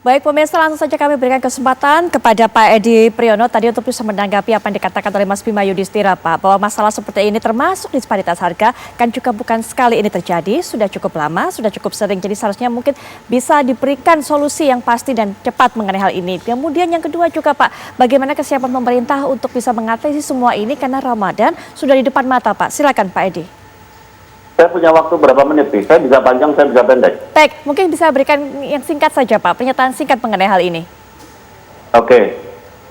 Baik pemirsa, langsung saja kami berikan kesempatan kepada Pak Edi Priyono tadi untuk bisa menanggapi apa yang dikatakan oleh Mas Bima Yudhistira, Pak, bahwa masalah seperti ini termasuk disparitas harga kan juga bukan sekali ini terjadi, sudah cukup lama, sudah cukup sering, jadi seharusnya mungkin bisa diberikan solusi yang pasti dan cepat mengenai hal ini. Kemudian yang kedua juga Pak, bagaimana kesiapan pemerintah untuk bisa mengatasi semua ini karena Ramadan sudah di depan mata, Pak. Silakan Pak Edi. Saya punya waktu berapa menit nih? Saya bisa panjang, saya bisa pendek. Baik, mungkin bisa berikan yang singkat saja Pak, pernyataan singkat mengenai hal ini. Oke,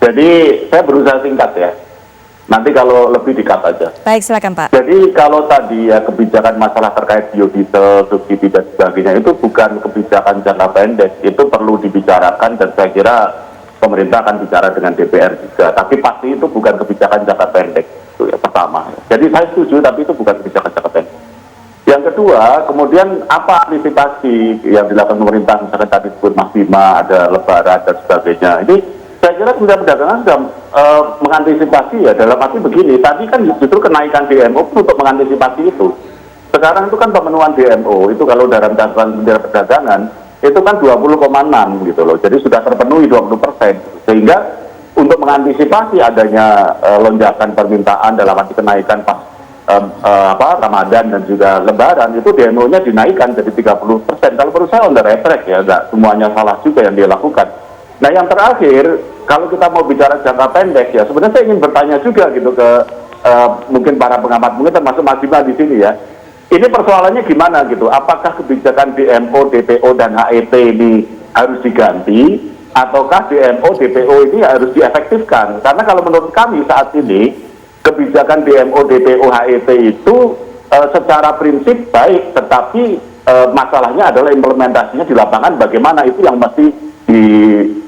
jadi saya berusaha singkat ya. Nanti kalau lebih di-cut aja. Baik, silakan Pak. Jadi kalau tadi ya kebijakan masalah terkait biodiesel, subsidi dan sebagainya itu bukan kebijakan jangka pendek, itu perlu dibicarakan dan saya kira pemerintah akan bicara dengan DPR juga. Tapi pasti itu bukan kebijakan jangka pendek, itu ya pertama. Jadi saya setuju, tapi itu bukan kebijakan jangka pendek. Yang kedua, kemudian apa antisipasi yang dilakukan pemerintah, misalkan tadi disebut Mas Bima, ada lebaran dan sebagainya. Ini saya kira Kementerian Perdagangan sudah mengantisipasi ya, dalam arti begini, tadi kan justru kenaikan DMO untuk mengantisipasi itu. Sekarang itu kan pemenuhan DMO, itu kalau dalam catatan Kementerian Perdagangan, itu kan 20,6 gitu loh, jadi sudah terpenuhi 20%. Sehingga untuk mengantisipasi adanya lonjakan permintaan dalam arti kenaikan pas Ramadan dan juga Lebaran, itu DMO-nya dinaikkan jadi 30%. Kalau perlu saya on the right track ya, nggak semuanya salah juga yang dia lakukan. Nah yang terakhir, kalau kita mau bicara jangka pendek ya, sebenarnya saya ingin bertanya juga gitu ke mungkin para pengamat, mungkin termasuk Mas Bima di sini ya. Ini persoalannya gimana gitu? Apakah kebijakan DMO, DPO dan HET ini harus diganti, ataukah DMO, DPO ini harus diefektifkan? Karena kalau menurut kami saat ini kebijakan DMO, DPO, HET itu secara prinsip baik, tetapi masalahnya adalah implementasinya di lapangan bagaimana, itu yang mesti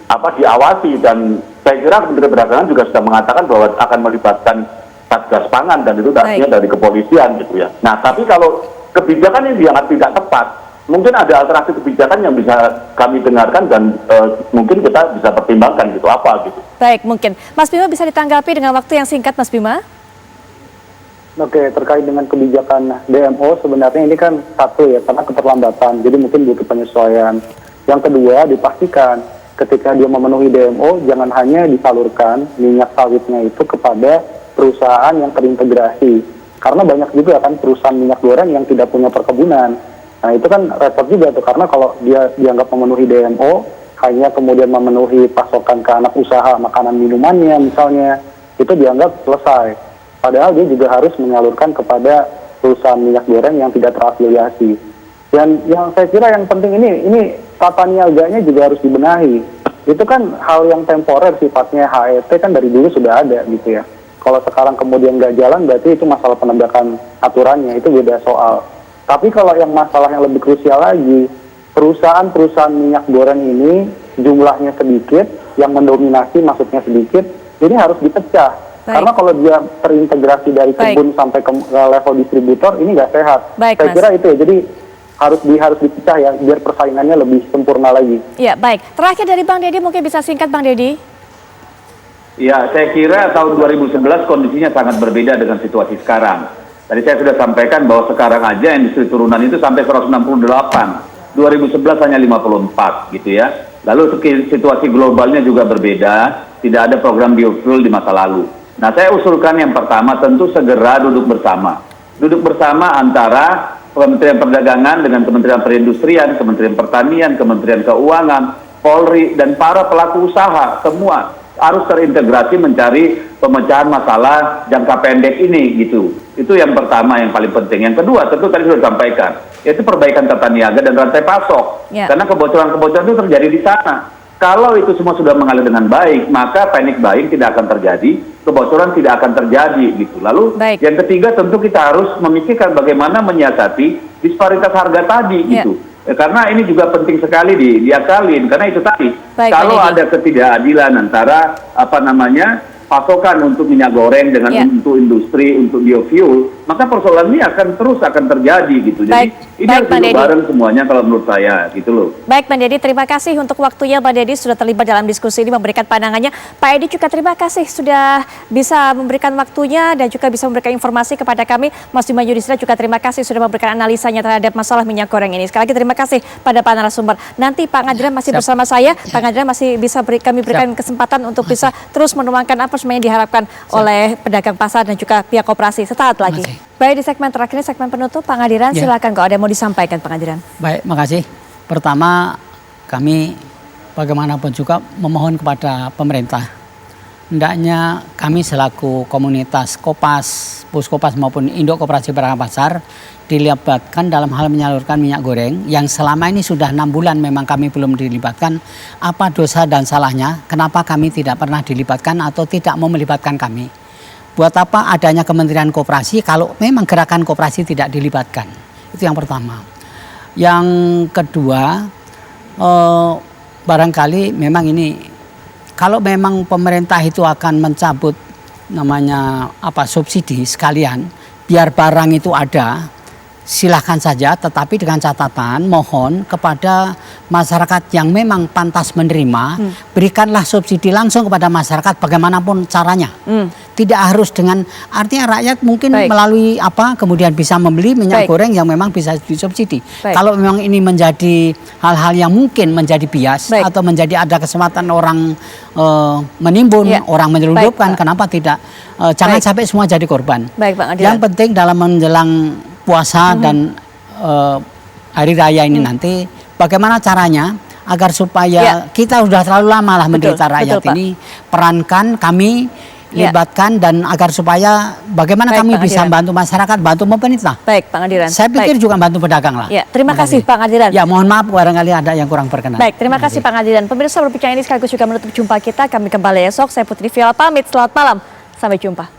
diawasi. Dan saya kira Kementerian Perdagangan juga sudah mengatakan bahwa akan melibatkan Satgas Pangan dan itu artinya dari kepolisian gitu ya. Nah tapi kalau kebijakan ini dianggap tidak tepat, mungkin ada alternatif kebijakan yang bisa kami dengarkan dan mungkin kita bisa pertimbangkan gitu apa gitu. Baik, mungkin Mas Bima bisa ditanggapi dengan waktu yang singkat, Mas Bima. Oke, terkait dengan kebijakan DMO sebenarnya ini kan satu ya, karena keterlambatan, jadi mungkin butuh penyesuaian. Yang kedua, dipastikan ketika dia memenuhi DMO jangan hanya disalurkan minyak sawitnya itu kepada perusahaan yang terintegrasi, karena banyak juga kan perusahaan minyak goreng yang tidak punya perkebunan. Nah itu kan repot juga tuh, karena kalau dia dianggap memenuhi DMO, hanya kemudian memenuhi pasokan ke anak usaha makanan minumannya misalnya, itu dianggap selesai. Padahal dia juga harus menyalurkan kepada perusahaan minyak goreng yang tidak terafiliasi. Dan yang saya kira yang penting ini tata niaganya juga harus dibenahi. Itu kan hal yang temporer sifatnya, HET kan dari dulu sudah ada gitu ya. Kalau sekarang kemudian nggak jalan berarti itu masalah penegakan aturannya, itu beda soal. Tapi kalau yang masalah yang lebih krusial lagi, perusahaan-perusahaan minyak goreng ini jumlahnya sedikit, yang mendominasi maksudnya sedikit, ini harus dipecah. Baik. Karena kalau dia terintegrasi dari kebun sampai ke level distributor, ini nggak sehat. Baik, saya kira Mas. itu ya, jadi harus dipecah ya, biar persaingannya lebih sempurna lagi. Ya, baik. Terakhir dari Bang Deddy, mungkin bisa singkat Bang Deddy. Ya, saya kira tahun 2011 kondisinya sangat berbeda dengan situasi sekarang. Tadi saya sudah sampaikan bahwa sekarang aja industri turunan itu sampai 168, 2011 hanya 54 gitu ya. Lalu situasi globalnya juga berbeda, tidak ada program biofuel di masa lalu. Nah saya usulkan yang pertama tentu segera duduk bersama. Duduk bersama antara Kementerian Perdagangan dengan Kementerian Perindustrian, Kementerian Pertanian, Kementerian Keuangan, Polri, dan para pelaku usaha semua harus terintegrasi mencari pemecahan masalah jangka pendek ini gitu. Itu yang pertama yang paling penting. Yang kedua tentu tadi sudah disampaikan, yaitu perbaikan tata niaga dan rantai pasok. Ya. Karena kebocoran-kebocoran itu terjadi di sana. Kalau itu semua sudah mengalir dengan baik, maka panic buying tidak akan terjadi, kebocoran tidak akan terjadi gitu. Lalu Baik. yang ketiga tentu kita harus memikirkan bagaimana menyiasati disparitas harga tadi gitu. Karena ini juga penting sekali diakalin, karena itu tadi. Baik, kalau Pak Deddy. ada ketidakadilan antara pasokan untuk minyak goreng dengan untuk industri, untuk biofuel, maka persoalan ini akan terjadi gitu. Jadi ini harus duduk bareng semuanya kalau menurut saya gitu loh. Baik Bang Deddy, terima kasih untuk waktunya. Bang Deddy sudah terlibat dalam diskusi ini, memberikan pandangannya. Pak Edi juga terima kasih sudah bisa memberikan waktunya dan juga bisa memberikan informasi kepada kami. Mas Bima Yudhistira juga terima kasih sudah memberikan analisanya terhadap masalah minyak goreng ini. Sekali lagi terima kasih pada Pak narasumber. Nanti Pak Ngadiran masih bersama saya. Pak Ngadiran masih bisa kami berikan kesempatan untuk bisa terus menuangkan apa sebenarnya diharapkan oleh pedagang pasar dan juga pihak koperasi. Sesaat lagi. Baik, di segmen terakhir ini segmen penutup, Pak Ngadiran silakan kalau ada yang mau disampaikan Pak Ngadiran. Baik, makasih. Pertama, kami bagaimanapun juga memohon kepada pemerintah. Hendaknya kami selaku komunitas Kopas, Puskopas maupun Induk Koperasi Pedagang Pasar dilibatkan dalam hal menyalurkan minyak goreng yang selama ini sudah 6 bulan memang kami belum dilibatkan. Apa dosa dan salahnya? Kenapa kami tidak pernah dilibatkan atau tidak mau melibatkan kami? Buat apa adanya Kementerian Koperasi kalau memang gerakan koperasi tidak dilibatkan? Itu yang pertama. Yang kedua, barangkali memang ini kalau memang pemerintah itu akan mencabut namanya subsidi sekalian, biar barang itu ada, silahkan saja, tetapi dengan catatan mohon kepada masyarakat yang memang pantas menerima, berikanlah subsidi langsung kepada masyarakat bagaimanapun caranya. Tidak harus dengan, artinya rakyat mungkin melalui kemudian bisa membeli minyak goreng yang memang bisa disubsidi. Kalau memang ini menjadi hal-hal yang mungkin menjadi bias atau menjadi ada kesempatan orang menimbun, orang menyelundupkan, kenapa tidak? Jangan sampai semua jadi korban. Yang penting dalam menjelang puasa dan hari raya ini nanti bagaimana caranya agar supaya kita sudah terlalu lama lah menderita rakyat ini, perankan kami, libatkan dan agar supaya bagaimana kami bisa bantu masyarakat, bantu pemerintah. Baik, Pak Ngadiran. Saya pikir juga bantu pedagang lah. Terima kasih Pak Ngadiran. Ya, mohon maaf barangkali ada yang kurang berkenan. Baik, terima kasih Pak Ngadiran. Pemirsa, berbicara ini sekaligus juga menutup jumpa kita. Kami kembali esok. Saya Putri Viola pamit. Selamat malam. Sampai jumpa.